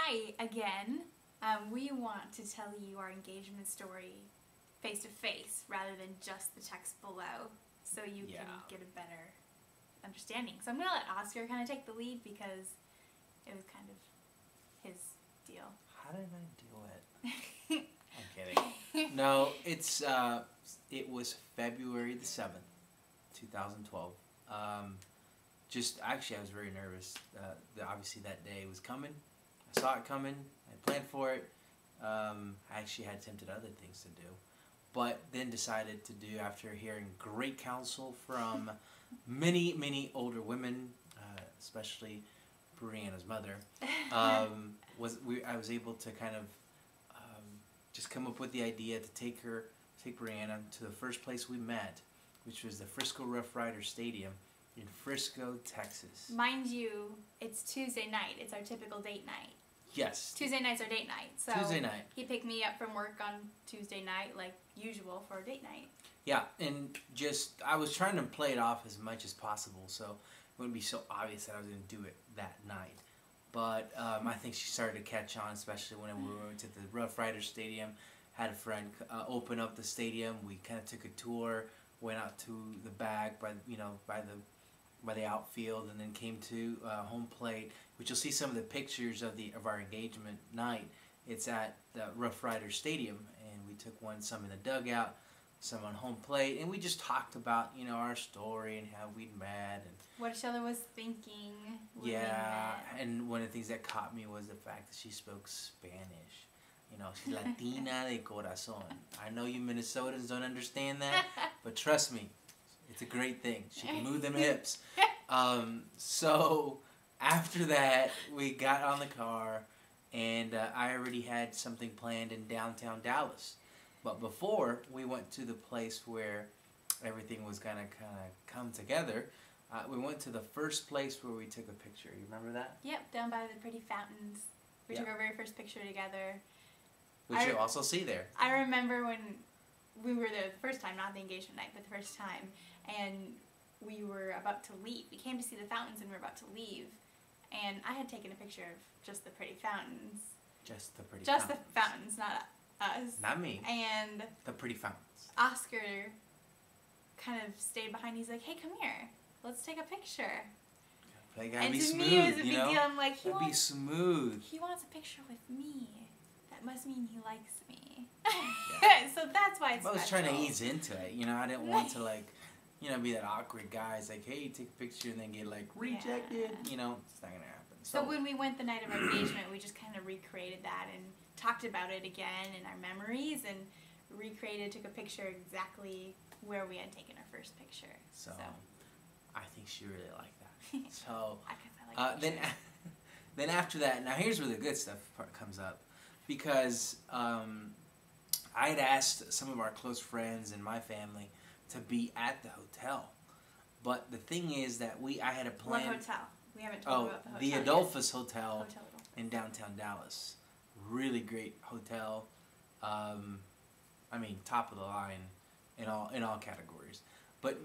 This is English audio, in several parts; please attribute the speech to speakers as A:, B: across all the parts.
A: Hi again. We want to tell you our engagement story face to face rather than just the text below, so you can get a better understanding. So I'm going to let Oscar kind of take the lead because it was kind of his deal.
B: How did I do it? I'm kidding. No, it was February the 7th, 2012. Actually, I was very nervous. Obviously, that day was coming. I saw it coming. I planned for it. I actually had attempted other things to do, but then decided to do, after hearing great counsel from many, many older women, especially Brianna's mother, I was able to kind of just come up with the idea to take Brianna to the first place we met, which was the Frisco Rough Riders Stadium in Frisco, Texas.
A: Mind you, it's Tuesday night. It's our typical date night.
B: Yes.
A: Tuesday night's our date night. So
B: Tuesday night.
A: He picked me up from work on Tuesday night, like usual, for a date night.
B: Yeah, and I was trying to play it off as much as possible, so it wouldn't be so obvious that I was going to do it that night. But I think she started to catch on, especially when we went to the Rough Riders Stadium. Had a friend open up the stadium. We kind of took a tour, went out to the back by the outfield, and then came to home plate, which you'll see some of the pictures of our engagement night. It's at the Rough Riders Stadium, and we took some in the dugout, some on home plate, and we just talked about our story and how we'd met and
A: what each other was thinking.
B: Yeah, and one of the things that caught me was the fact that she spoke Spanish. She's Latina de corazón. I know you Minnesotans don't understand that, but trust me, it's a great thing. She can move them hips. So after that, we got on the car, and I already had something planned in downtown Dallas. But before we went to the place where everything was going to kind of come together, we went to the first place where we took a picture. You remember that?
A: Yep, down by the pretty fountains. We took our very first picture together.
B: Which you'll also see there.
A: I remember when we were there the first time, not the engagement night, but the first time, and we were about to leave. We came to see the fountains and we were about to leave, and I had taken a picture of just the pretty fountains.
B: Just the
A: fountains, not us.
B: Not me.
A: And
B: the pretty fountains.
A: Oscar kind of stayed behind. He's like, "Hey, come here. Let's take a picture."
B: They gotta
A: and
B: be
A: to
B: smooth,
A: me, it was a big deal. I'm like,
B: be smooth.
A: He wants a picture with me. That must mean he likes me.
B: Yeah.
A: So that's why it's
B: I was
A: special.
B: trying to ease into it. I didn't want to be that awkward guy. It's like, hey, take a picture and then get rejected. It's not gonna happen.
A: So when we went the night of our engagement, we just kind of recreated that and talked about it again in our memories and took a picture exactly where we had taken our first picture.
B: So I think she really liked that. So
A: I like
B: then after that, now here's where the good stuff part comes up, because I had asked some of our close friends and my family to be at the hotel, but the thing is that I had a plan.
A: What hotel? We haven't told about the hotel.
B: The Adolphus Hotel
A: Adolphus.
B: in downtown Dallas. Really great hotel. Top of the line in all categories. But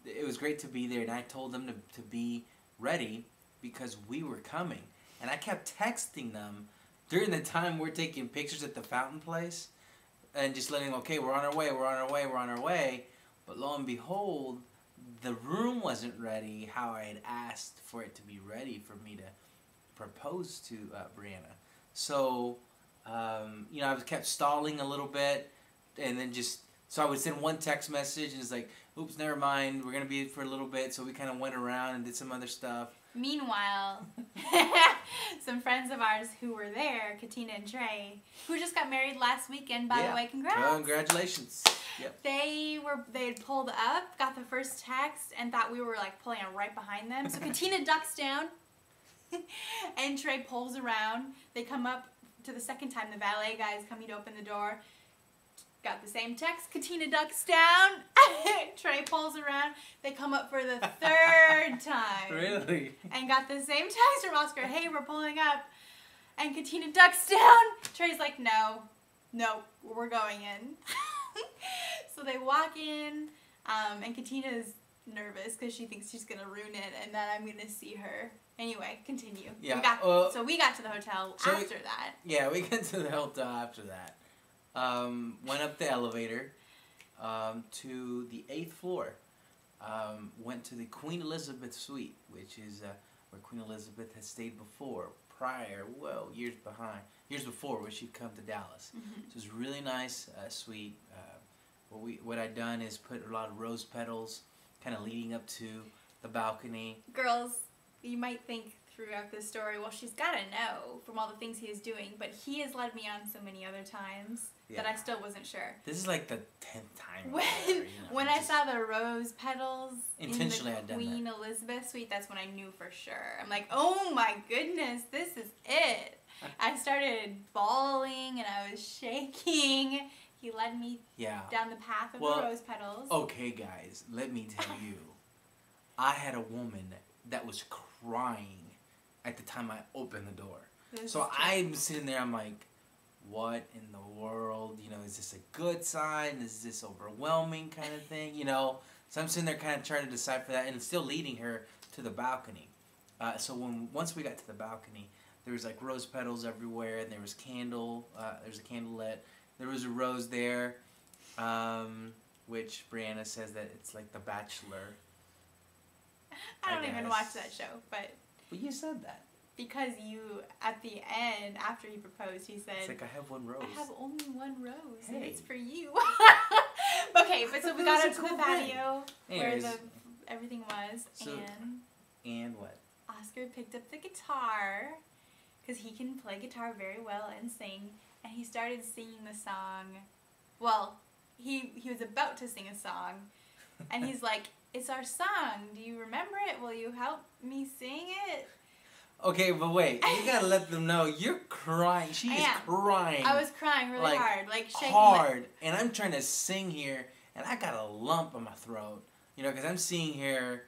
B: it was great to be there, and I told them to be ready because we were coming. And I kept texting them during the time we're taking pictures at the fountain place and just letting them, okay, we're on our way. But lo and behold, the room wasn't ready how I had asked for it to be ready for me to propose to Brianna. So, I kept stalling a little bit, and then so I would send one text message, and it's like, oops, never mind, we're going to be for a little bit. So we kind of went around and did some other stuff.
A: Meanwhile, some friends of ours who were there, Katina and Trey, who just got married last weekend, by the way, congrats.
B: Congratulations. Yep.
A: They had pulled up, got the first text, and thought we were pulling up right behind them. So Katina ducks down, and Trey pulls around. They come up to the second time. The valet guy is coming to open the door. Got the same text. Katina ducks down. Trey pulls around. They come up for the third time.
B: Really?
A: And got the same text from Oscar. Hey, we're pulling up. And Katina ducks down. Trey's like, no, we're going in. So they walk in, and Katina's nervous because she thinks she's going to ruin it and that I'm going to see her Anyway, continue.
B: Yeah.
A: So we got to the hotel after that.
B: Yeah, we got to the hotel after that. Went up the elevator to the 8th floor. Went to the Queen Elizabeth suite, which is where Queen Elizabeth had stayed before, years before, when she'd come to Dallas.
A: Mm-hmm.
B: So it was a really nice suite. What I'd done is put a lot of rose petals, kind of leading up to the balcony.
A: Girls, you might think throughout this story, well, she's got to know from all the things he is doing, but he has led me on so many other times that I still wasn't sure.
B: This is like the 10th time.
A: When I saw the rose petals in
B: intentionally
A: the Queen Elizabeth suite, that's when I knew for sure. I'm like, oh my goodness, this is it. I started bawling and I was shaking. He led me down the path of the rose petals.
B: Okay, guys, let me tell you. I had a woman that was crying at the time I opened the door. So I'm sitting there, I'm like, what in the world? You know, is this a good sign? Is this overwhelming kind of thing? You know, so I'm sitting there kind of trying to decipher that and still leading her to the balcony. So once we got to the balcony, there was like rose petals everywhere, and there was a candle lit. There was a rose there, which Brianna says that it's like The Bachelor.
A: I don't even watch that show, but
B: you said that.
A: Because you, at the end, after he proposed, he said,
B: it's like, I have one rose.
A: I have only one rose,
B: hey.
A: and it's for you. Okay, but so we got up to the patio where everything was,
B: and what?
A: Oscar picked up the guitar, because he can play guitar very well and sing, and he started singing the song. Well, he was about to sing a song, and he's like, it's our song. Do you remember it? Will you help me sing it?
B: Okay, but wait. You gotta let them know you're crying. She is crying.
A: I was crying really hard, like shaking.
B: Hard. And I'm trying to sing here, and I got a lump in my throat. You know, because I'm seeing here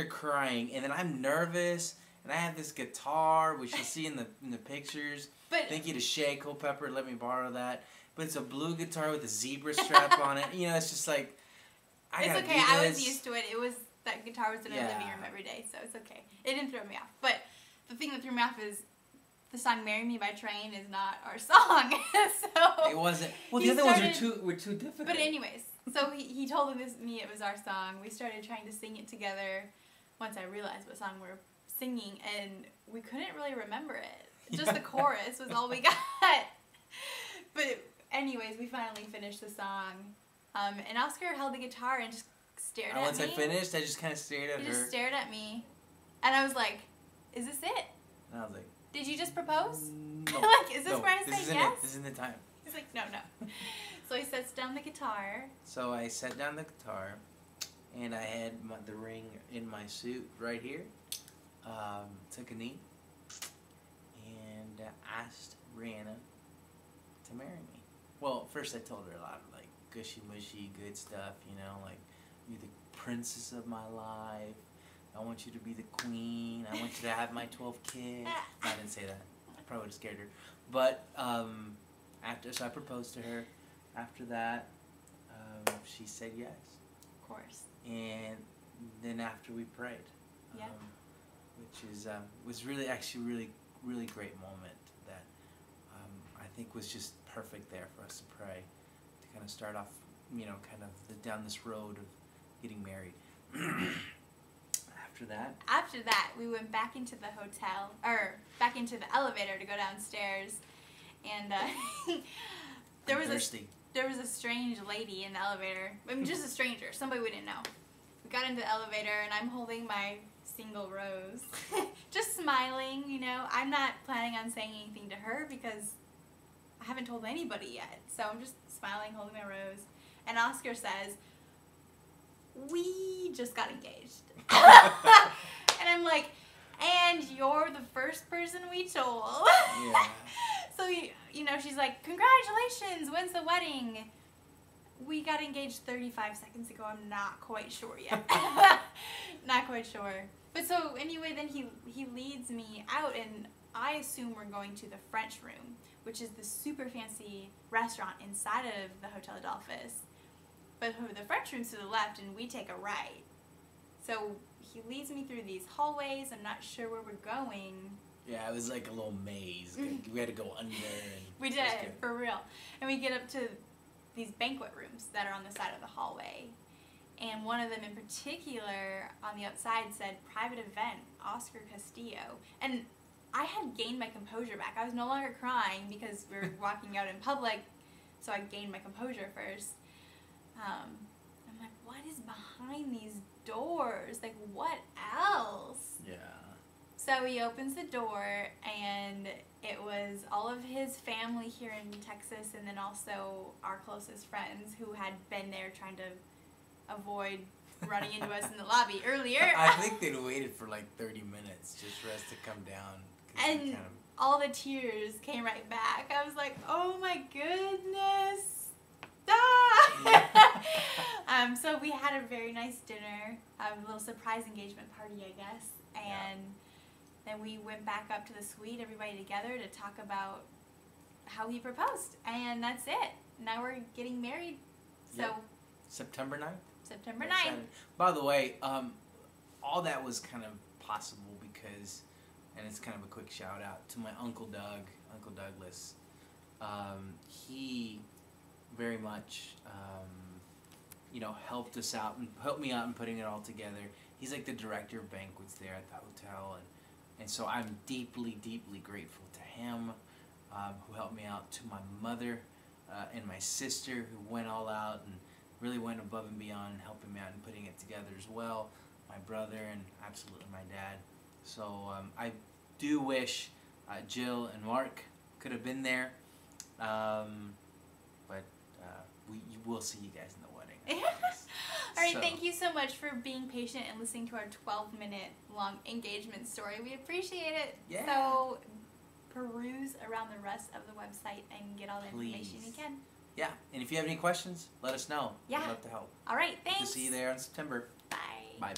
B: crying, and then I'm nervous, and I have this guitar, which you see in the pictures.
A: But
B: thank you to Shay Culpepper, let me borrow that. But it's a blue guitar with a zebra strap on it. You know, it's just like,
A: it's okay. I was used to it. That guitar was in our living room every day, so it's okay. It didn't throw me off. But the thing that threw me off is the song "Marry Me" by Train is not our song. So
B: it wasn't. Well, the other ones were too difficult.
A: But anyways, so he told me it was our song. We started trying to sing it together. Once I realized what song we were singing, and we couldn't really remember it. Just the chorus was all we got. But anyways, we finally finished the song. And Oscar held the guitar and just stared at me.
B: Once I finished, I just kind of stared at her.
A: He just stared at me. And I was like, is this it?
B: And I was like,
A: did you just propose?
B: No.
A: Like, is this where I say yes?
B: This isn't the time.
A: He's like, no. So he sets down the guitar.
B: So I set down the guitar, and I had the ring in my suit right here. Took a knee, and asked Rihanna to marry me. Well, first I told her a lot of, like, gushy-mushy, good stuff, you know, like, you're the princess of my life. I want you to be the queen. I want you to have my 12 kids. No, I didn't say that. I probably would have scared her. But so I proposed to her. After that, she said yes.
A: Of course.
B: And then after we prayed.
A: Yeah.
B: Which was really great moment that I think was just perfect there for us to pray, to kind of start off, you know, kind of down this road of getting married. After that,
A: we went back into the hotel, or back into the elevator to go downstairs, and there was a strange lady in the elevator. I mean, just a stranger, somebody we didn't know. We got into the elevator, and I'm holding my single rose, just smiling, you know. I'm not planning on saying anything to her because I haven't told anybody yet, so I'm just smiling, holding my rose, and Oscar says, we just got engaged. And I'm like, and you're the first person we told.
B: Yeah.
A: So, you know, she's like, congratulations, when's the wedding? We got engaged 35 seconds ago. I'm not quite sure yet. Not quite sure. But so, anyway, then he leads me out, and I assume we're going to the French Room, which is the super fancy restaurant inside of the Hotel Adolphus. But the French Room's to the left, and we take a right. So he leads me through these hallways. I'm not sure where we're going.
B: Yeah, it was like a little maze. We had to go under. And
A: We
B: it
A: did,
B: was good.
A: for real. And we get up to these banquet rooms that are on the side of the hallway. And one of them in particular on the outside said, "Private event, Oscar Castillo." And I had gained my composure back. I was no longer crying because we were walking out in public, so I gained my composure first. I'm like, what is behind these doors? Like, what else?
B: Yeah.
A: So he opens the door, and it was all of his family here in Texas, and then also our closest friends who had been there trying to avoid running into us in the lobby earlier.
B: I think they'd waited for like 30 minutes just for us to come down. 'Cause we
A: And all the tears came right back. I was like, oh my goodness. Ah! So we had a very nice dinner, a little surprise engagement party, I guess. And then we went back up to the suite, everybody together, to talk about how he proposed. And that's it. Now we're getting married. So
B: Yep. September 9th?
A: September
B: Next
A: 9th.
B: Saturday. By the way, all that was kind of possible because, and it's kind of a quick shout out to my Uncle Doug, Uncle Douglas. He very much, helped us out and helped me out in putting it all together. He's like the director of banquets there at the hotel, and so I'm deeply, deeply grateful to him, who helped me out, to my mother and my sister who went all out and really went above and beyond helping me out and putting it together as well, my brother, and absolutely my dad. So I do wish Jill and Mark could have been there, but we'll see you guys in the wedding.
A: All right,
B: So-
A: thank you so much for being patient and listening to our 12-minute long engagement story. We appreciate it.
B: Yeah.
A: So peruse around the rest of the website and get all the information you
B: Please.
A: can.
B: Yeah, and if you have any questions, let us know.
A: Yeah.
B: We'd love to help.
A: All right,
B: Good
A: thanks.
B: to see you there in September.
A: Bye.
B: Bye.